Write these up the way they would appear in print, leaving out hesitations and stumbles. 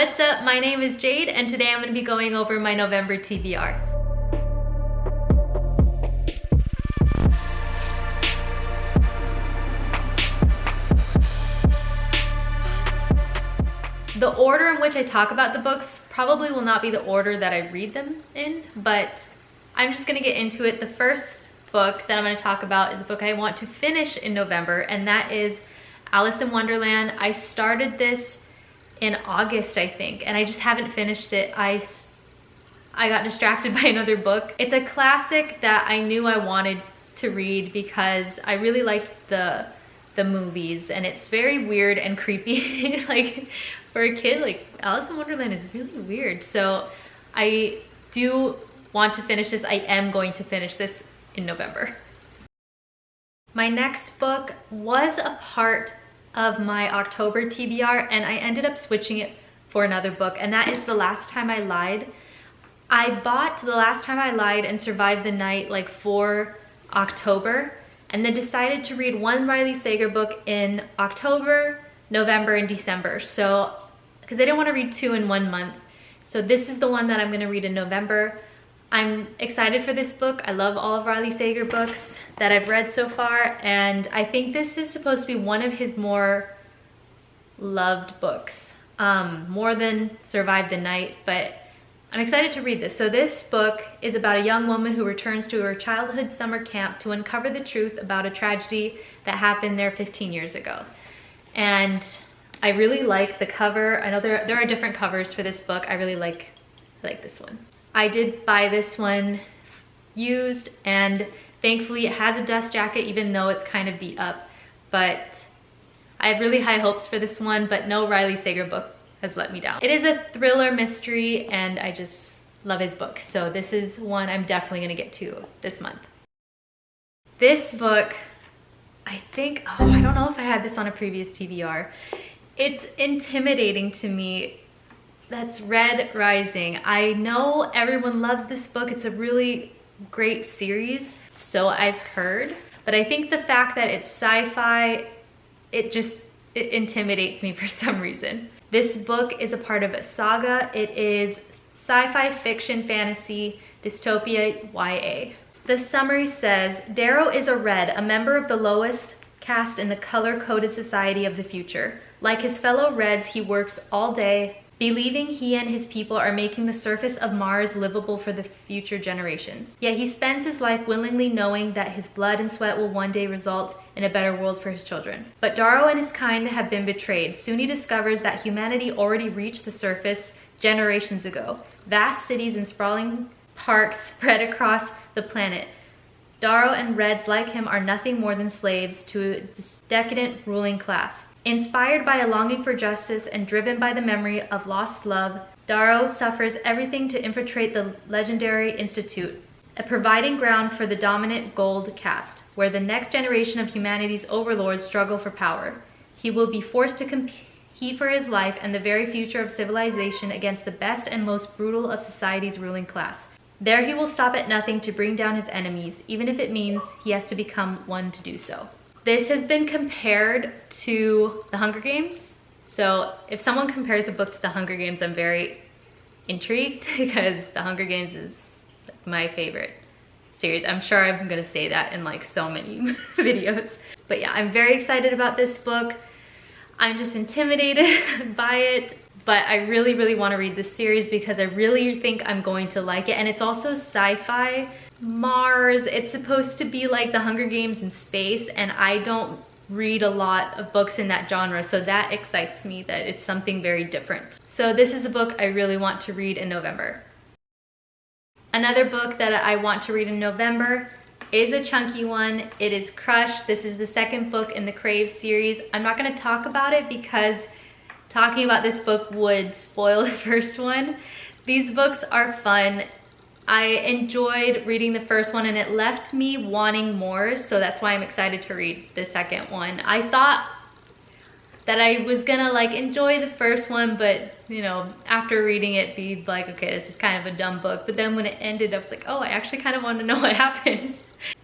What's up? My name is Jade and today I'm going to be going over my November TBR. The order in which I talk about the books probably will not be the order that I read them in, but I'm just going to get into it. The first book that I'm going to talk about is a book I want to finish in November, and that is Alice in Wonderland. I started this in August, I think, and I just haven't finished it. I got distracted by another book. It's a classic that I knew I wanted to read because I really liked the movies, and it's very weird and creepy. Like, for a kid, like, Alice in Wonderland is really weird. So I do want to finish this. I am going to finish this in November. My next book was a part of my October TBR, and I ended up switching it for another book, and that is The Last Time I Lied. I bought The Last Time I Lied and Survived the Night like for October, and then decided to read one Riley Sager book in October, November, and December. So, because I didn't want to read two in 1 month. So this is the one that I'm going to read in November. I'm excited for this book. I love all of Riley Sager books that I've read so far, and I think this is supposed to be one of his more loved books, more than Survive the Night, but I'm excited to read this. So this book is about a young woman who returns to her childhood summer camp to uncover the truth about a tragedy that happened there 15 years ago. And I really like the cover. I know there are different covers for this book. I really like this one. I did buy this one used, and thankfully it has a dust jacket even though it's kind of beat up. But I have really high hopes for this one, but no Riley Sager book has let me down. It is a thriller mystery, and I just love his books. So this is one I'm definitely gonna get to this month. This book, I think, I don't know if I had this on a previous TBR. It's intimidating to me. That's Red Rising. I know everyone loves this book. It's a really great series, so I've heard. But I think the fact that it's sci-fi, it intimidates me for some reason. This book is a part of a saga. It is sci-fi fiction, fantasy, dystopia, YA. The summary says, Darrow is a Red, a member of the lowest caste in the color-coded society of the future. Like his fellow Reds, he works all day, believing he and his people are making the surface of Mars livable for the future generations. Yet he spends his life willingly knowing that his blood and sweat will one day result in a better world for his children. But Darrow and his kind have been betrayed. Soon he discovers that humanity already reached the surface generations ago. Vast cities and sprawling parks spread across the planet. Darrow and Reds like him are nothing more than slaves to a decadent ruling class. Inspired by a longing for justice and driven by the memory of lost love, Darrow suffers everything to infiltrate the legendary institute, a providing ground for the dominant gold caste, where the next generation of humanity's overlords struggle for power. He will be forced to compete for his life and the very future of civilization against the best and most brutal of society's ruling class. There he will stop at nothing to bring down his enemies, even if it means he has to become one to do so. This has been compared to The Hunger Games. So if someone compares a book to The Hunger Games, I'm very intrigued because The Hunger Games is my favorite series. I'm sure I'm gonna say that in like so many videos. But yeah, I'm very excited about this book. I'm just intimidated by it, but I really, really wanna read this series because I really think I'm going to like it. And it's also sci-fi. Mars, it's supposed to be like The Hunger Games in space, and I don't read a lot of books in that genre, so that excites me that it's something very different. So this is a book I really want to read in November. Another book that I want to read in November is a chunky one. It is Crush. This is the second book in the Crave series. I'm not going to talk about it because talking about this book would spoil the first one. These books are fun. I enjoyed reading the first one and it left me wanting more, so that's why I'm excited to read the second one. I thought that I was gonna like enjoy the first one, but you know, after reading it be like, okay, this is kind of a dumb book. But then when it ended, I was like, oh, I actually kind of want to know what happens.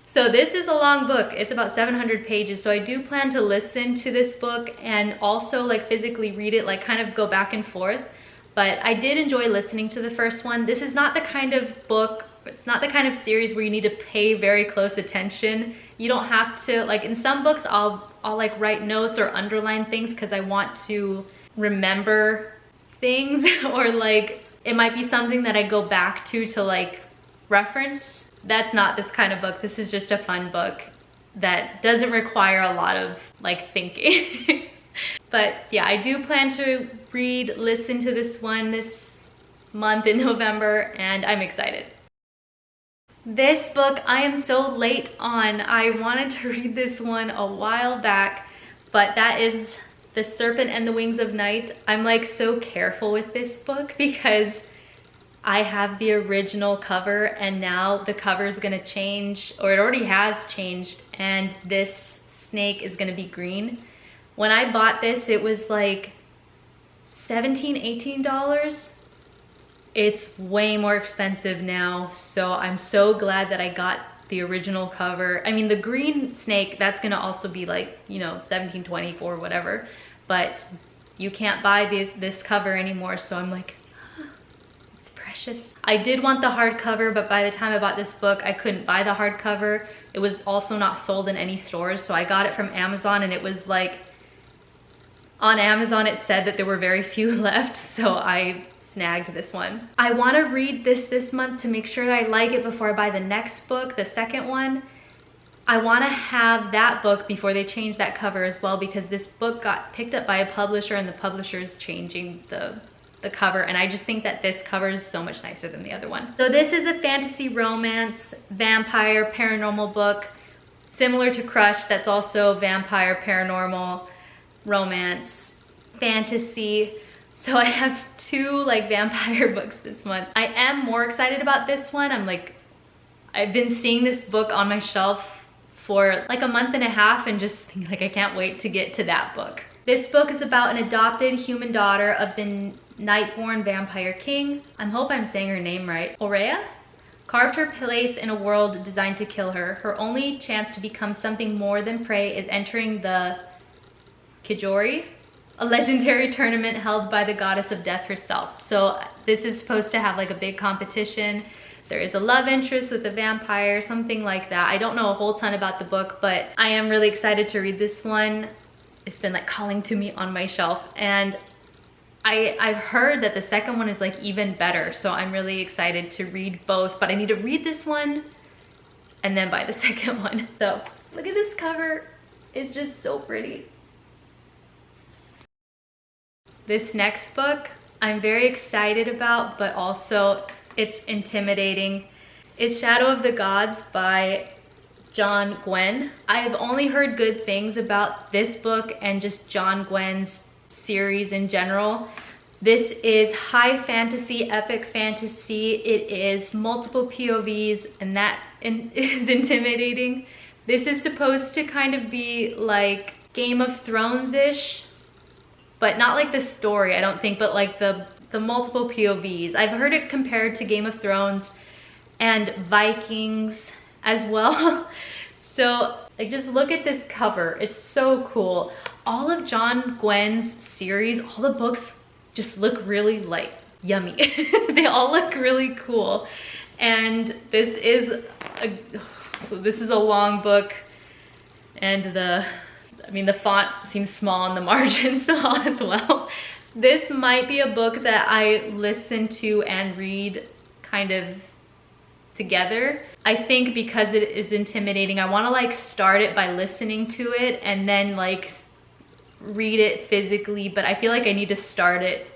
So this is a long book. It's about 700 pages. So I do plan to listen to this book and also like physically read it, like kind of go back and forth. But I did enjoy listening to the first one. This is not the kind of book, it's not the kind of series where you need to pay very close attention. You don't have to, like in some books, I'll like write notes or underline things because I want to remember things, or like it might be something that I go back to like reference. That's not this kind of book. This is just a fun book that doesn't require a lot of like thinking. But yeah, I do plan to listen to this one this month in November, and I'm excited. This book I am so late on. I wanted to read this one a while back, but that is The Serpent and the Wings of Night. I'm like so careful with this book because I have the original cover and now the cover is gonna change, or it already has changed, and this snake is gonna be green. When I bought this, it was like $17, $18. It's way more expensive now, so I'm so glad that I got the original cover. I mean, the green snake, that's gonna also be like, you know, $17, $24, whatever, but you can't buy this cover anymore, so I'm like, it's precious. I did want the hardcover, but by the time I bought this book, I couldn't buy the hardcover. It was also not sold in any stores, so I got it from Amazon, and it was like, on Amazon it said that there were very few left, so I snagged this one. I want to read this month to make sure that I like it before I buy the next book, the second one. I want to have that book before they change that cover as well, because this book got picked up by a publisher and the publisher is changing the cover, and I just think that this cover is so much nicer than the other one. So this is a fantasy romance vampire paranormal book similar to Crush, that's also vampire paranormal romance fantasy. So I have two like vampire books this month. I am more excited about this one. I've been seeing this book on my shelf for like a month and a half and just think like I can't wait to get to that book. This book is about an adopted human daughter of the Nightborn vampire king. I hope I'm saying her name right. Aurea carved her place in a world designed to kill her. Her only chance to become something more than prey is entering the Kijori, a legendary tournament held by the goddess of death herself. So this is supposed to have like a big competition. There is a love interest with a vampire, something like that. I don't know a whole ton about the book, but I am really excited to read this one. It's been like calling to me on my shelf, and I've heard that the second one is like even better, so I'm really excited to read both, but I need to read this one and then buy the second one. So look at this cover, it's just so pretty. This next book I'm very excited about, but also it's intimidating. It's Shadow of the Gods by John Gwynne. I have only heard good things about this book and just John Gwynne's series in general. This is high fantasy, epic fantasy. It is multiple POVs, and that is intimidating. This is supposed to kind of be like Game of Thrones-ish, but not like the story, I don't think, but like the multiple POVs. I've heard it compared to Game of Thrones and Vikings as well. So like just look at this cover, it's so cool. All of John Gwynne's series, all the books just look really like yummy. They all look really cool. And this is a long book, and the font seems small on the margins as well. This might be a book that I listen to and read kind of together. I think because it is intimidating, I want to like start it by listening to it and then like read it physically, but I feel like I need to start it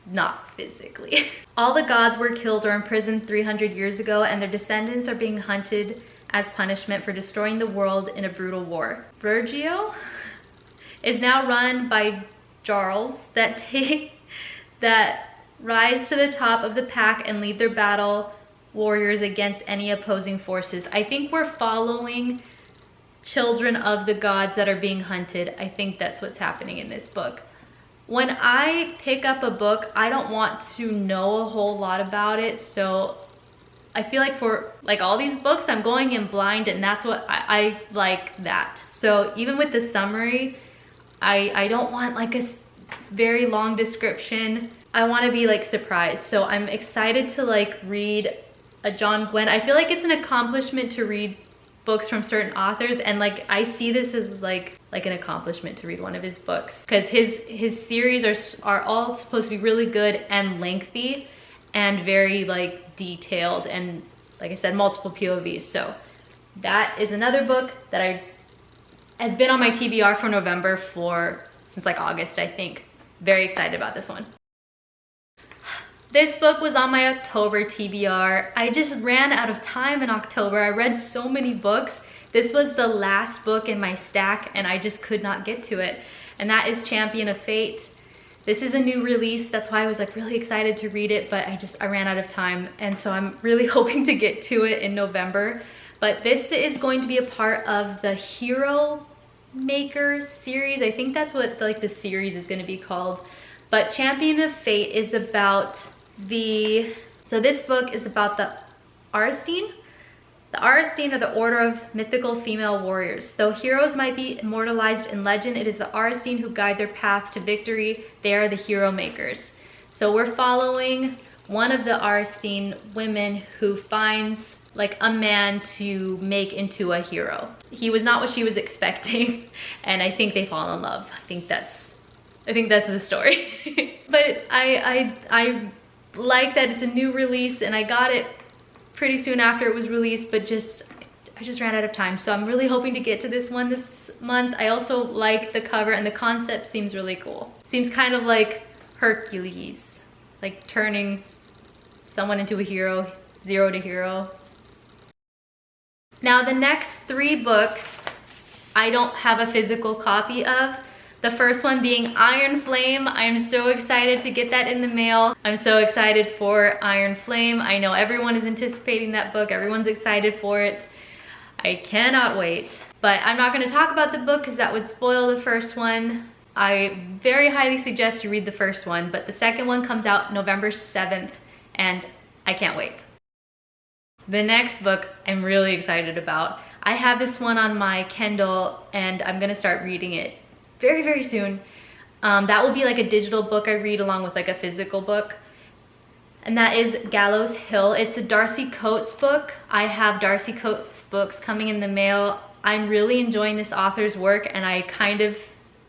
not physically. All the gods were killed or imprisoned 300 years ago, and their descendants are being hunted as punishment for destroying the world in a brutal war. Virgio is now run by Jarls that rise to the top of the pack and lead their battle warriors against any opposing forces. I think we're following children of the gods that are being hunted. I think that's what's happening in this book. When I pick up a book, I don't want to know a whole lot about it, so I feel like for like all these books, I'm going in blind, and that's what I like that. So even with the summary, I don't want like a very long description. I want to be like surprised. So I'm excited to like read a John Gwynne. I feel like it's an accomplishment to read books from certain authors, and like I see this as like an accomplishment to read one of his books, because his series are all supposed to be really good and lengthy and very like detailed, and like I said, multiple POVs. So that is another book that has been on my TBR for November since like August, I think. Very excited about this one. This book was on my October TBR. I just ran out of time in October. I read so many books. This was the last book in my stack and I just could not get to it. And that is Champion of Fate. This is a new release. That's why I was like really excited to read it, but I ran out of time. And so I'm really hoping to get to it in November. But this is going to be a part of the Hero Maker series. I think that's what like the series is going to be called. But Champion of Fate is about so this book is about the Aristine. The Aristine are the order of mythical female warriors. Though heroes might be immortalized in legend, it is the Aristine who guide their path to victory. They are the hero makers. So we're following one of the Aristine women who finds like a man to make into a hero. He was not what she was expecting, and I think they fall in love. I think that's the story. But I like that it's a new release, and I got it pretty soon after it was released, but I just ran out of time. So I'm really hoping to get to this one this month. I also like the cover, and the concept seems really cool. Seems kind of like Hercules, like turning someone into a hero, zero to hero. Now the next 3 books I don't have a physical copy of. The first one being Iron Flame. I'm so excited to get that in the mail. I'm so excited for Iron Flame. I know everyone is anticipating that book. Everyone's excited for it. I cannot wait. But I'm not going to talk about the book because that would spoil the first one. I very highly suggest you read the first one, but the second one comes out November 7th, and I can't wait. The next book I'm really excited about. I have this one on my Kindle, and I'm going to start reading it very, very soon. That will be like a digital book I read along with like a physical book. And that is Gallows Hill. It's a Darcy Coates book. I have Darcy Coates books coming in the mail. I'm really enjoying this author's work, and I kind of,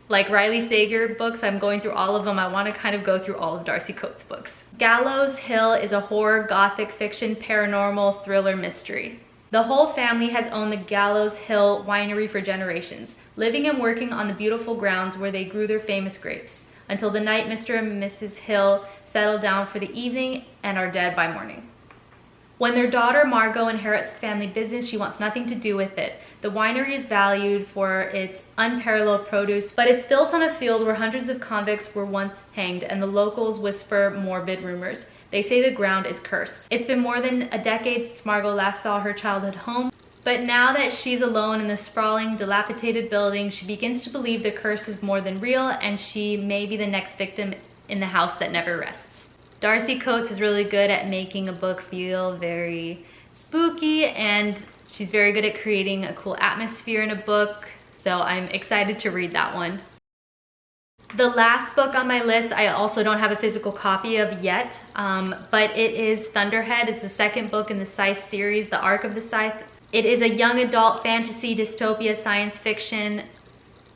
like Riley Sager books, I'm going through all of them. I want to kind of go through all of Darcy Coates books. Gallows Hill is a horror, gothic fiction, paranormal, thriller mystery. The whole family has owned the Gallows Hill winery for generations, living and working on the beautiful grounds where they grew their famous grapes, until the night Mr. and Mrs. Hill settle down for the evening and are dead by morning. When their daughter Margot inherits the family business, she wants nothing to do with it. The winery is valued for its unparalleled produce, but it's built on a field where hundreds of convicts were once hanged, and the locals whisper morbid rumors. They say the ground is cursed. It's been more than a decade since Margot last saw her childhood home, but now that she's alone in the sprawling, dilapidated building, she begins to believe the curse is more than real, and she may be the next victim in the house that never rests. Darcy Coates is really good at making a book feel very spooky, and she's very good at creating a cool atmosphere in a book, so I'm excited to read that one. The last book on my list, I also don't have a physical copy of yet, but it is Thunderhead. It's the second book in the Scythe series, The Arc of the Scythe. It is a young adult fantasy dystopia science fiction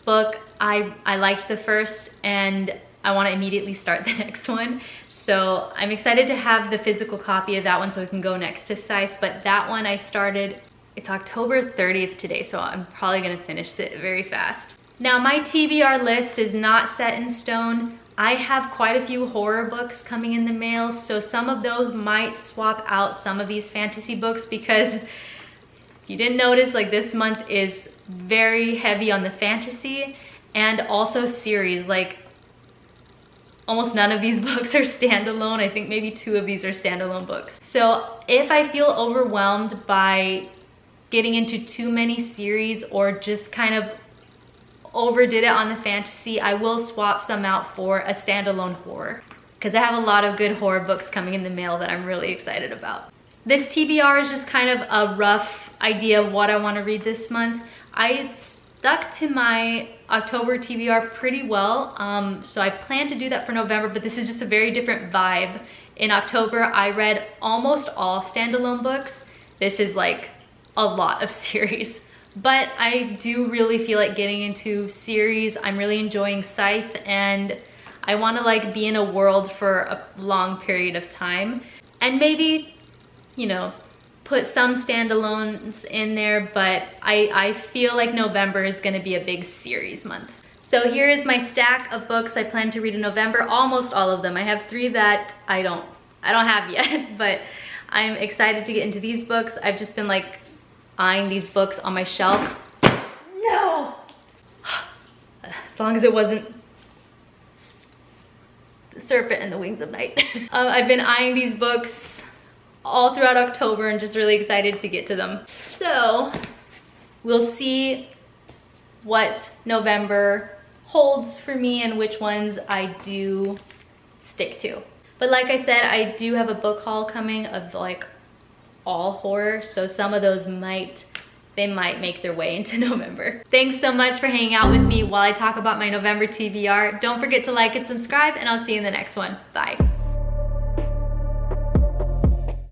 book. I liked the first, and I want to immediately start the next one. So I'm excited to have the physical copy of that one so it can go next to Scythe. But that one I started, it's October 30th today, so I'm probably going to finish it very fast. Now my TBR list is not set in stone. I have quite a few horror books coming in the mail, so some of those might swap out some of these fantasy books, because if you didn't notice, like this month is very heavy on the fantasy and also series. Like almost none of these books are standalone. I think maybe 2 of these are standalone books. So if I feel overwhelmed by getting into too many series or just kind of overdid it on the fantasy, I will swap some out for a standalone horror, because I have a lot of good horror books coming in the mail that I'm really excited about. This TBR is just kind of a rough idea of what I want to read this month. I stuck to my October TBR pretty well. So I plan to do that for November, but this is just a very different vibe. In October, I read almost all standalone books. This is like a lot of series, but I do really feel like getting into series. I'm really enjoying Scythe, and I want to like be in a world for a long period of time, and maybe, you know, put some standalones in there, but I feel like November is going to be a big series month. So here is my stack of books I plan to read in November, almost all of them. I have 3 that I don't have yet, but I'm excited to get into these books. I've just been like eyeing these books on my shelf. No! As long as it wasn't Serpent and the Wings of Night. I've been eyeing these books all throughout October and just really excited to get to them. So we'll see what November holds for me and which ones I do stick to. But like I said, I do have a book haul coming of like all horror, so some of those might make their way into November. Thanks so much for hanging out with me while I talk about my November TBR. Don't forget to like and subscribe, and I'll see you in the next one. Bye.